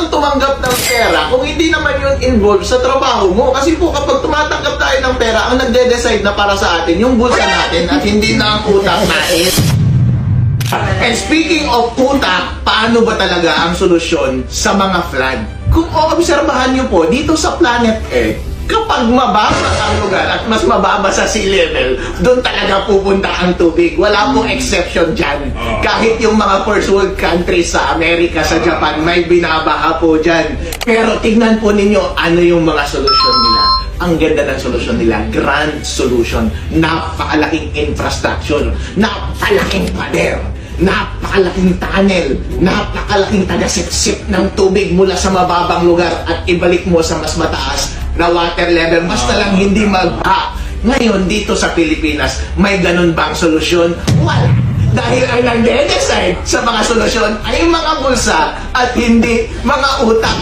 kang tumanggap ng pera kung hindi naman yun involved sa trabaho mo. Kasi po kapag tumatanggap tayo ng pera, ang nagde-decide na para sa atin yung bulsa natin at hindi na ang utak natin. And speaking of utak, paano ba talaga ang solusyon sa mga flood? Kung obserbahan nyo po, dito sa planet Earth, kapag mababa ang lugar at mas mababa sa sea level, doon talaga pupunta ang tubig. Wala pong exception dyan. Kahit yung mga first world countries sa Amerika, sa Japan, may binabaha po dyan. Pero tignan po ninyo ano yung mga solusyon nila. Ang ganda ng solusyon nila, grand solution. Napakalaking infrastructure, napakalaking pader, napakalaking tunnel, napakalaking tagasipsip ng tubig mula sa mababang lugar at ibalik mo sa mas mataas na water level, basta lang hindi magbaha. Ngayon, dito sa Pilipinas, may ganun bang solusyon? Wala. Dahil ang nag-decide sa mga solusyon ay mga bulsa at hindi mga utak.